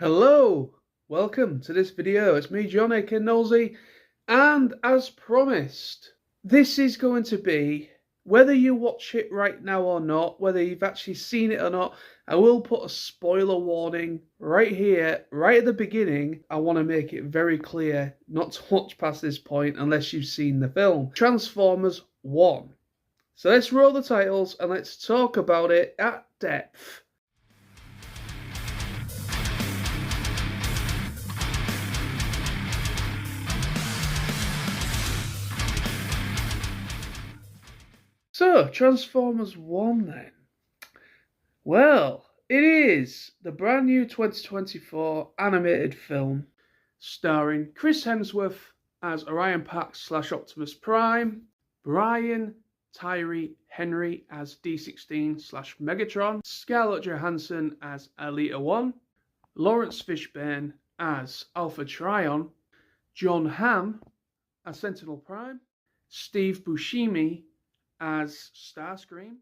Hello, welcome to this video. It's me, John aka Nosey, and as promised, this is going to be, whether you watch it right now or not, whether you've actually seen it or not, I will put a spoiler warning right here, right at the beginning. I want to make it very clear not to watch past this point unless you've seen the film. Transformers 1. So let's roll the titles and let's talk about it at depth. So, Transformers 1 then. Well, it is the brand new 2024 animated film starring Chris Hemsworth as Orion Pax / Optimus Prime, Brian Tyree Henry as D16 / Megatron, Scarlett Johansson as Alita 1, Lawrence Fishburne as Alpha Trion, John Hamm as Sentinel Prime, Steve Buscemi as Starscream,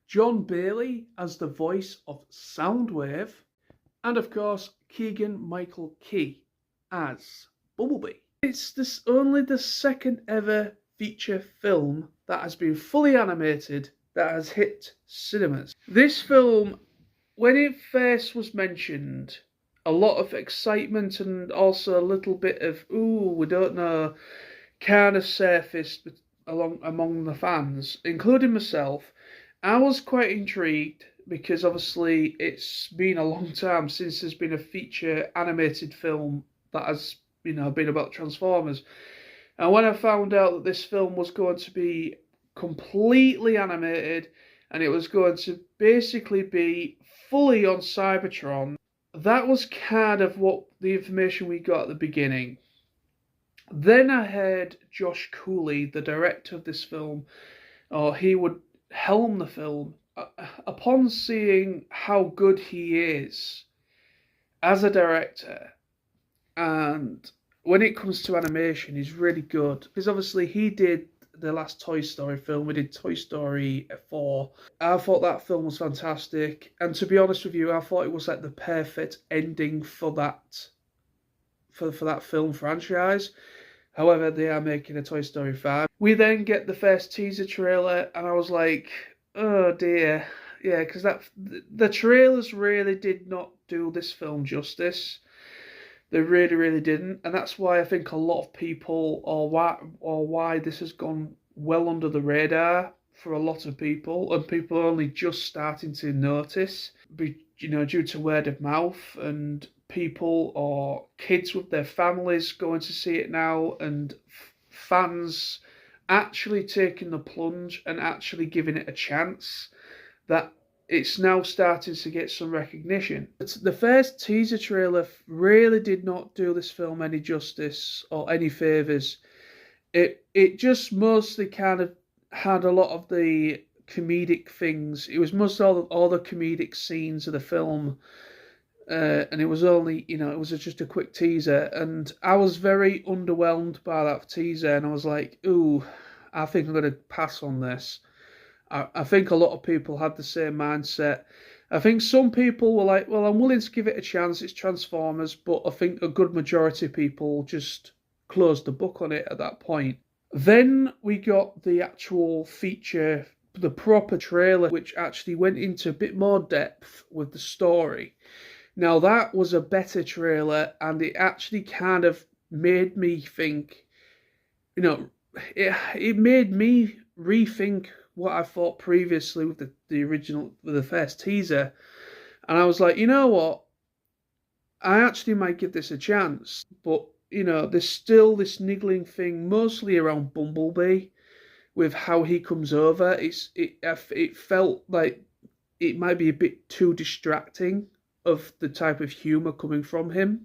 John Bailey as the voice of Soundwave, and of course Keegan-Michael Key as Bumblebee. It's only the second ever feature film that has been fully animated that has hit cinemas. This film, when it first was mentioned, a lot of excitement and also a little bit of, we don't know, kind of surfaced among the fans, including myself. I was quite intrigued because obviously it's been a long time since there's been a feature animated film that has, been about Transformers. And when I found out that this film was going to be completely animated and it was going to basically be fully on Cybertron, that was kind of what the information we got at the beginning. Then I heard Josh Cooley, the director of this film, or he would helm the film. Upon seeing how good he is as a director, and when it comes to animation, he's really good. Because obviously he did the last Toy Story film. We did Toy Story 4. I thought that film was fantastic. And to be honest with you, I thought it was like the perfect ending for that for that film franchise. However, they are making a Toy Story 5. We then get the first teaser trailer, and I was like, oh dear. Yeah, because the trailers really did not do this film justice. They really, really didn't. And that's why I think a lot of people, or why this has gone well under the radar for a lot of people, and people are only just starting to notice, due to word of mouth and people or kids with their families going to see it now, and fans actually taking the plunge and actually giving it a chance, that it's now starting to get some recognition. The first teaser trailer really did not do this film any justice or any favours. It just mostly kind of had a lot of the comedic things. It was most all the comedic scenes of the film. And it was only, it was just a quick teaser, and I was very underwhelmed by that teaser, and I was like, ooh, I think I'm going to pass on this. I think a lot of people had the same mindset. I think some people were like, well, I'm willing to give it a chance, it's Transformers, but I think a good majority of people just closed the book on it at that point. Then we got the actual feature, the proper trailer, which actually went into a bit more depth with the story. Now, that was a better trailer, and it actually kind of made me think, it made me rethink what I thought previously with the first teaser. And I was like, you know what? I actually might give this a chance. But, there's still this niggling thing, mostly around Bumblebee, with how he comes over. It felt like it might be a bit too distracting of the type of humour coming from him,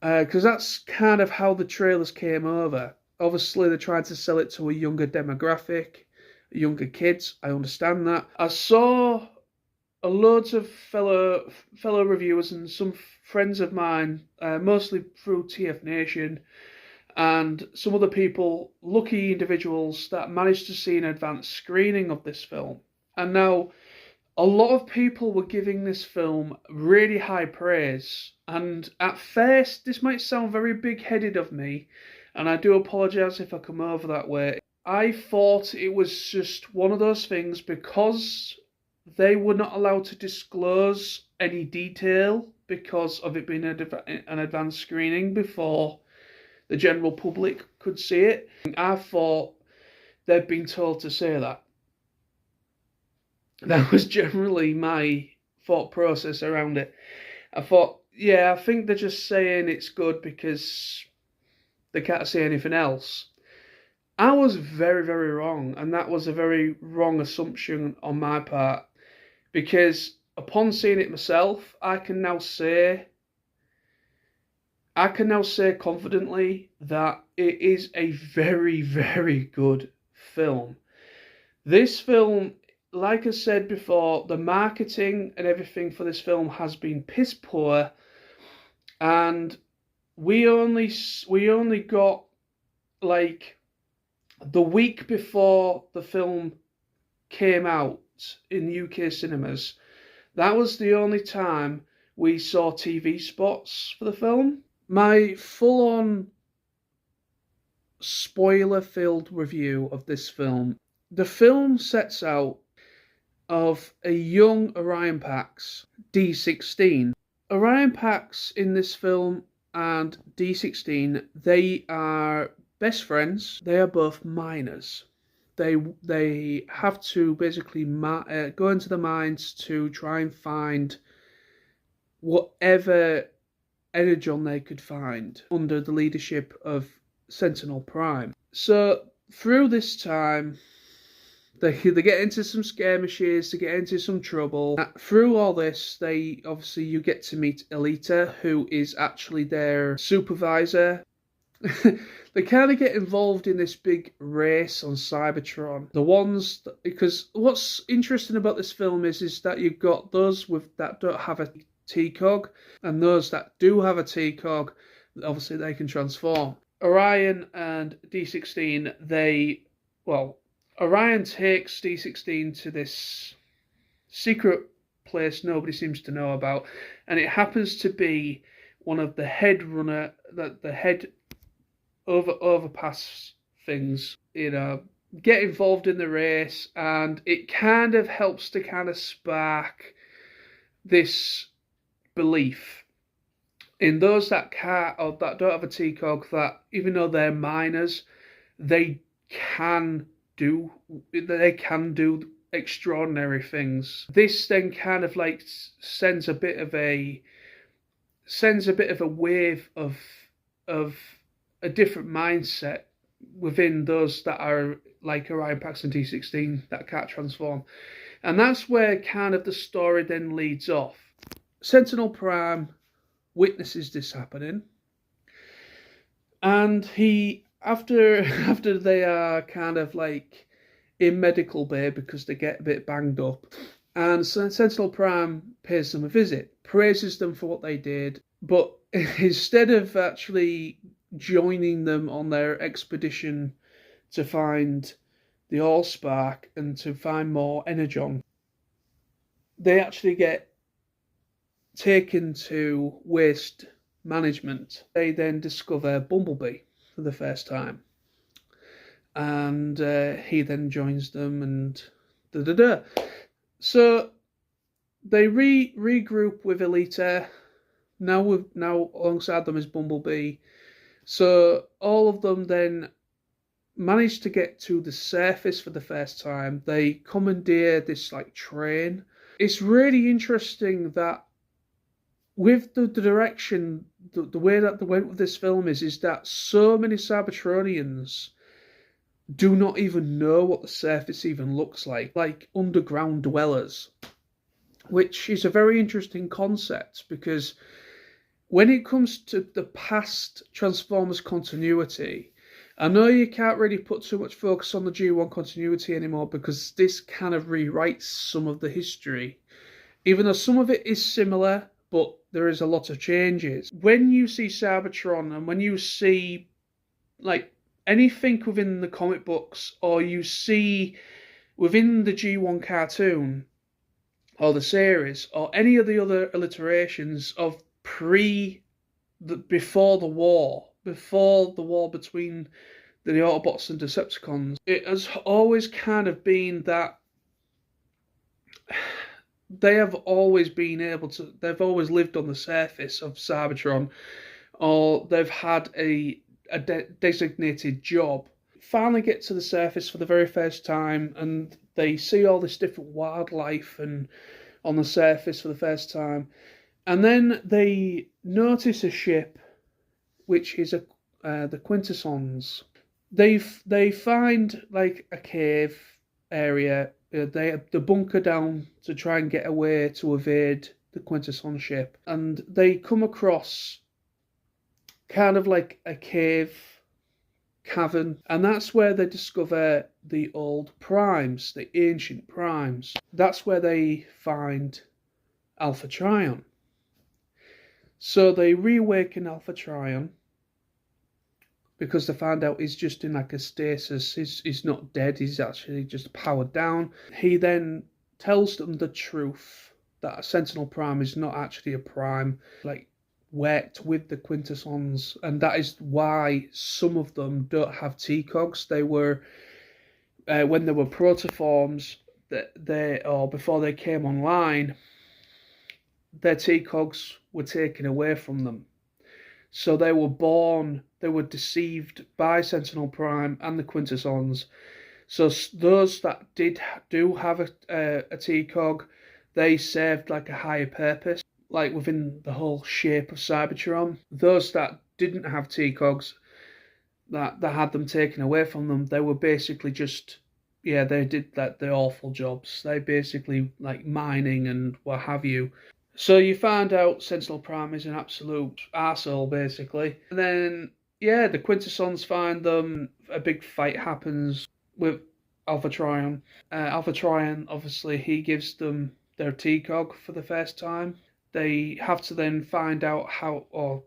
because that's kind of how the trailers came over. Obviously, they're trying to sell it to a younger demographic, younger kids. I understand that. I saw loads of fellow reviewers and some friends of mine, mostly through TF Nation, and some other people, lucky individuals that managed to see an advanced screening of this film. And now, a lot of people were giving this film really high praise. And at first, this might sound very big-headed of me, and I do apologise if I come over that way. I thought it was just one of those things because they were not allowed to disclose any detail because of it being an advanced screening before the general public could see it. I thought they'd been told to say that. That was generally my thought process around it. I thought, yeah, I think they're just saying it's good because they can't say anything else. I was very, very wrong, and that was a very wrong assumption on my part, because upon seeing it myself, I can now say confidently that it is a very, very good film. This film, like I said before, the marketing and everything for this film has been piss poor, and we only got like the week before the film came out in UK cinemas. That was the only time we saw TV spots for the film. My full-on spoiler-filled review of this film. The film sets out of a young Orion Pax, D16. Orion Pax in this film and D16, they are best friends. They are both miners. They have to basically go into the mines to try and find whatever energon they could find under the leadership of Sentinel Prime. So through this time, they get into some skirmishes, they get into some trouble. Through all this, you get to meet Elita, who is actually their supervisor. They kind of get involved in this big race on Cybertron. Because what's interesting about this film is that you've got those that don't have a TCOG, and those that do have a TCOG, obviously they can transform. Orion and D16, Orion takes D16 to this secret place nobody seems to know about, and it happens to be one of the head overpass things, get involved in the race, and it kind of helps to kind of spark this belief in those that don't have a TCOG, that even though they're miners, they can do extraordinary things. This then kind of like sends a bit of a wave of a different mindset within those that are like Orion Pax and D16 that can't transform. And that's where kind of the story then leads off. Sentinel Prime witnesses this happening, and he, after they are kind of like in medical bay because they get a bit banged up, and Sentinel Prime pays them a visit, praises them for what they did, but instead of actually joining them on their expedition to find the Allspark and to find more energon, they actually get taken to waste management. They then discover Bumblebee for the first time, and he then joins them, and So they regroup with Elita. Now alongside them is Bumblebee. So all of them then manage to get to the surface for the first time. They commandeer this like train. It's really interesting that with the direction, the way that they went with this film is that so many Cybertronians do not even know what the surface even looks like underground dwellers, which is a very interesting concept, because when it comes to the past Transformers continuity, I know you can't really put too much focus on the G1 continuity anymore because this kind of rewrites some of the history, even though some of it is similar, but there is a lot of changes. When you see Cybertron, and when you see like anything within the comic books, or you see within the G1 cartoon, or the series, or any of the other alliterations of before the war between the Autobots and Decepticons, it has always kind of been that they've always lived on the surface of Cybertron, or they've had a designated job. Finally get to the surface for the very first time, and they see all this different wildlife and on the surface for the first time, and then they notice a ship, which is the Quintessons. They find like a cave area. They bunker down to try and get away to evade the Quintesson ship, and they come across kind of like a cavern, and that's where they discover the old primes, the ancient primes. That's where they find Alpha Trion. So they reawaken Alpha Trion, because they find out he's just in like a stasis. He's not dead, he's actually just powered down. He then tells them the truth, that a Sentinel Prime is not actually a prime, like worked with the Quintessons, and that is why some of them don't have T-Cogs. They were, when they were protoforms, before they came online, their T-Cogs were taken away from them. So they were deceived by Sentinel Prime and the Quintessons. So those that do have a T-Cog, they served like a higher purpose, like within the whole shape of Cybertron. Those that didn't have T-Cogs, that had them taken away from them, they were basically just, they did the awful jobs. They basically like mining and what have you. So you find out Sentinel Prime is an absolute arsehole, basically. And then, the Quintessons find them. A big fight happens with Alpha Trion. Alpha Trion, obviously, he gives them their T-Cog for the first time. They have to then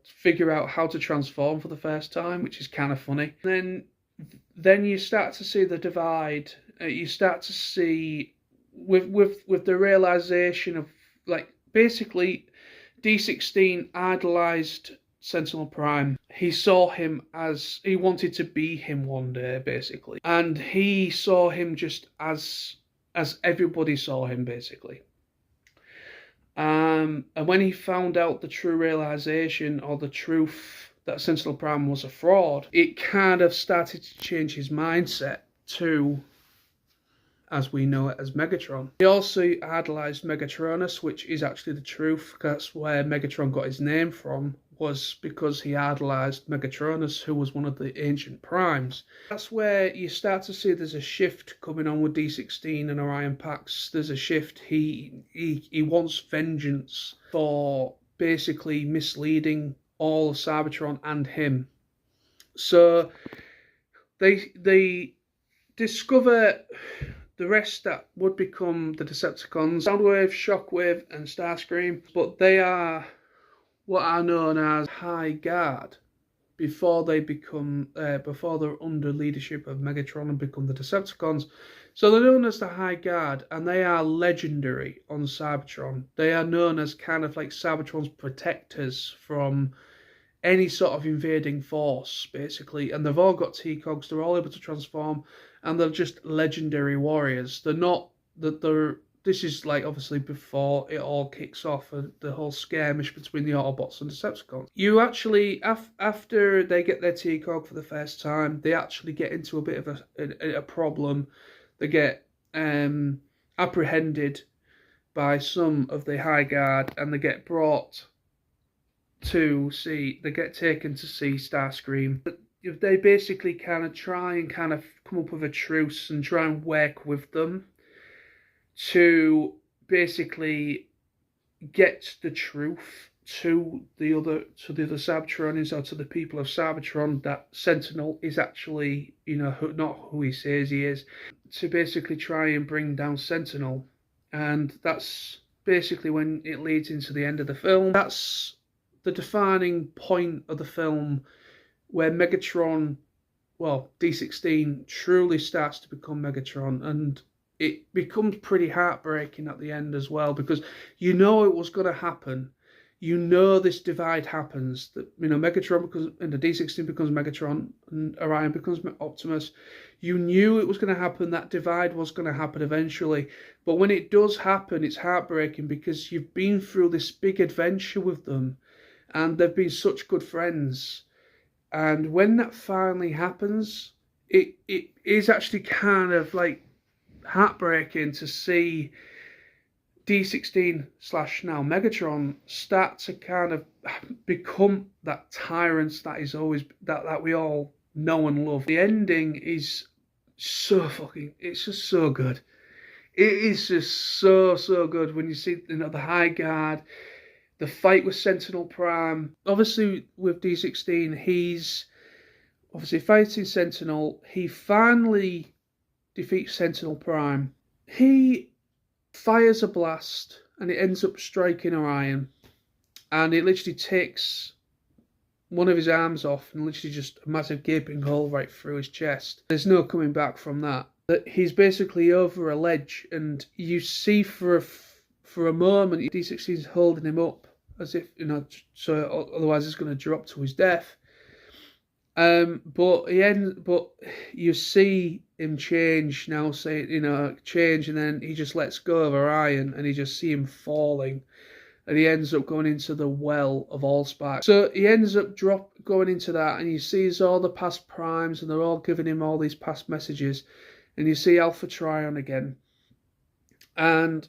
figure out how to transform for the first time, which is kind of funny. And then you start to see the divide. You start to see, with the realization of, like, basically, D16 idolized Sentinel Prime. He saw him as, he wanted to be him one day, basically. And he saw him just as everybody saw him, basically. And when he found out the true realization, or the truth, that Sentinel Prime was a fraud, it kind of started to change his mindset to, as we know it, as Megatron. He also idolized Megatronus, which is actually the truth. That's where Megatron got his name from, was because he idolized Megatronus, who was one of the ancient primes. That's where you start to see there's a shift coming on with D16 and Orion Pax. There's a shift. He wants vengeance for basically misleading all of Cybertron and him. So they discover the rest that would become the Decepticons: Soundwave, Shockwave, and Starscream. But they are what are known as High Guard before they're under leadership of Megatron and become the Decepticons. So they're known as the High Guard, and they are legendary on Cybertron. They are known as kind of like Cybertron's protectors from any sort of invading force, basically. And they've all got T-Cogs. They're all able to transform, and they're just legendary warriors. They're not that they're. This is like obviously before it all kicks off, the whole skirmish between the Autobots and Decepticons. You actually, after they get their T-Cog for the first time, they actually get into a bit of a problem. They get apprehended by some of the High Guard, and they get brought to see. They get taken to see Starscream. They basically kind of try and come up with a truce and try and work with them to basically get the truth to the other Cybertronians, or to the people of Cybertron, that Sentinel is actually, not who he says he is, to basically try and bring down Sentinel. And that's basically when it leads into the end of the film. That's the defining point of the film, where Megatron, D16, truly starts to become Megatron. And it becomes pretty heartbreaking at the end as well, because you know it was going to happen. You know this divide happens, that Megatron becomes, and the D16 becomes Megatron, and Orion becomes Optimus. You knew it was going to happen. That divide was going to happen eventually. But when it does happen, it's heartbreaking, because you've been through this big adventure with them, and they've been such good friends. And when that finally happens, it is actually kind of like heartbreaking to see D16 / now Megatron start to kind of become that tyrant that is always that we all know and love. The ending is so fucking, it's just so good. It is just so good when you see the High Guard, the fight with Sentinel Prime. Obviously with D16, he's obviously fighting Sentinel. He finally defeats Sentinel Prime. He fires a blast and it ends up striking Orion, and it literally takes one of his arms off, and literally just a massive gaping hole right through his chest. There's no coming back from that. That he's basically over a ledge, and you see for a moment D16 is holding him up as if, so otherwise it's going to drop to his death. But you see him change now, change, and then he just lets go of Orion, and you just see him falling, and he ends up going into the well of Allspark. So he ends up going into that, and he sees all the past primes, and they're all giving him all these past messages, and you see Alpha Trion again, and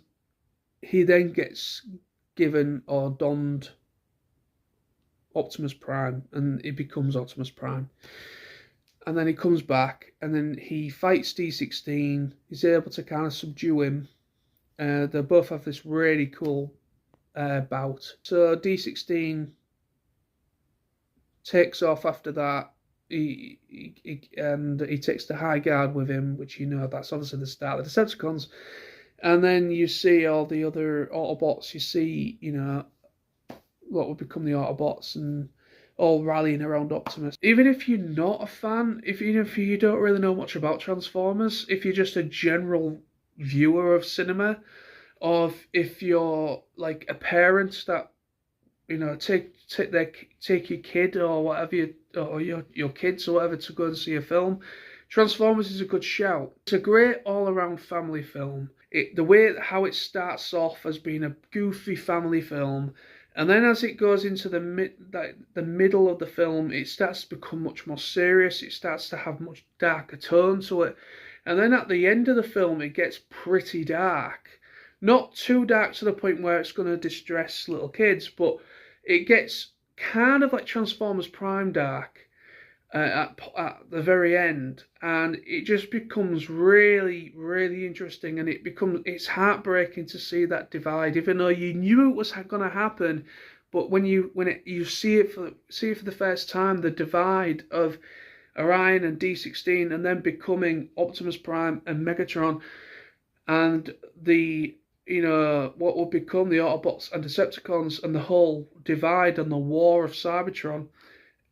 he then gets given or donned Optimus Prime, and he becomes Optimus Prime. And then he comes back, and then he fights D16. He's able to kind of subdue him. They both have this really cool bout. So D16 takes off after that. He takes the High Guard with him, which that's obviously the start of the Decepticons. And then you see all the other Autobots. You see, what would become the Autobots, and all rallying around Optimus. Even if you're not a fan, if you don't really know much about Transformers, if you're just a general viewer of cinema, or if you're like a parent that take your kid or whatever, or your kids or whatever to go and see a film, Transformers is a good shout. It's a great all-around family film. The way how it starts off as being a goofy family film, and then as it goes into the middle of the film, it starts to become much more serious. It starts to have much darker tone to it. And then at the end of the film, it gets pretty dark. Not too dark to the point where it's going to distress little kids, but it gets kind of like Transformers Prime dark at the very end. And it just becomes really, really interesting, and it's heartbreaking to see that divide, even though you knew it was going to happen. But when you see it for the first time, the divide of Orion and D16, and then becoming Optimus Prime and Megatron, and what will become the Autobots and Decepticons, and the whole divide and the war of Cybertron.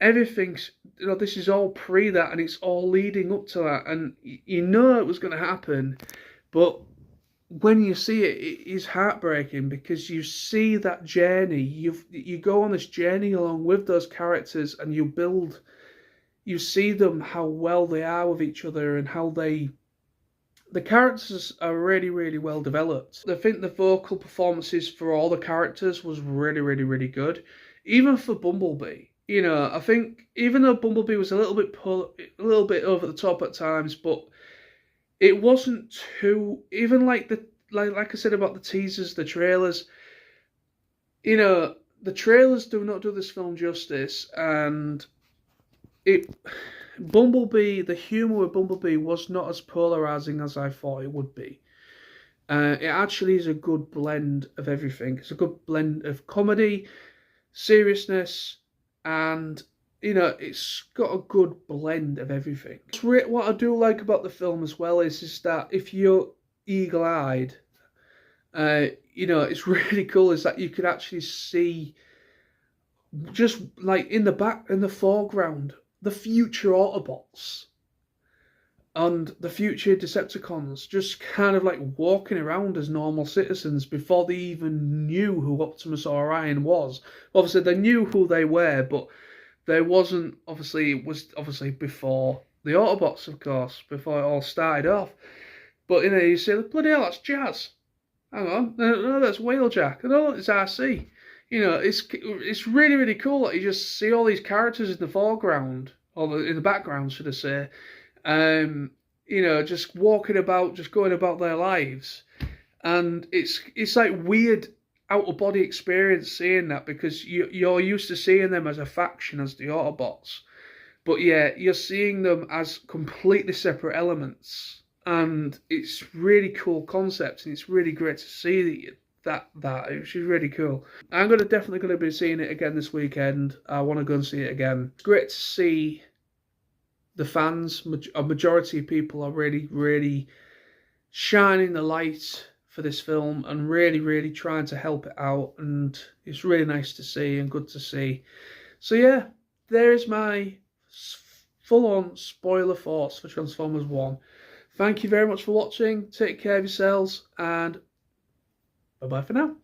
Everything's, this is all pre that, and it's all leading up to that, and it was going to happen. But when you see it, it is heartbreaking, because you see that journey. You go on this journey along with those characters, and you see them, how well they are with each other, and how the characters are really, really well developed. I think the vocal performances for all the characters was really, really, really good. Even for Bumblebee. I think even though Bumblebee was a little bit over the top at times, but it wasn't too, even like I said about the teasers, the trailers. The trailers do not do this film justice, and Bumblebee, the humour with Bumblebee was not as polarising as I thought it would be. It actually is a good blend of everything. It's a good blend of comedy, seriousness, and it's got a good blend of everything. What I do like about the film as well is that if you're eagle-eyed, it's really cool, is that you could actually see, just like in the foreground, the future Autobots. and the future Decepticons just kind of like walking around as normal citizens before they even knew who Optimus or Orion was. Obviously, they knew who they were, but there wasn't obviously it was obviously before the Autobots, of course, before it all started off. But you say, bloody hell, that's Jazz. Hang on, no, that's Wheeljack. No, it's RC. It's really really cool that you just see all these characters in the foreground or in the background, should I say, just walking about, just going about their lives, and it's like weird out of body experience seeing that because you're used to seeing them as a faction as the Autobots, but yeah, you're seeing them as completely separate elements, and it's really cool concept, and it's really great to see that which is really cool. I'm definitely going to be seeing it again this weekend. I want to go and see it again. It's great to see the fans, a majority of people are really, really shining the light for this film and really, really trying to help it out. And it's really nice to see and good to see. So yeah, there's my full-on spoiler thoughts for Transformers 1. Thank you very much for watching. Take care of yourselves and bye-bye for now.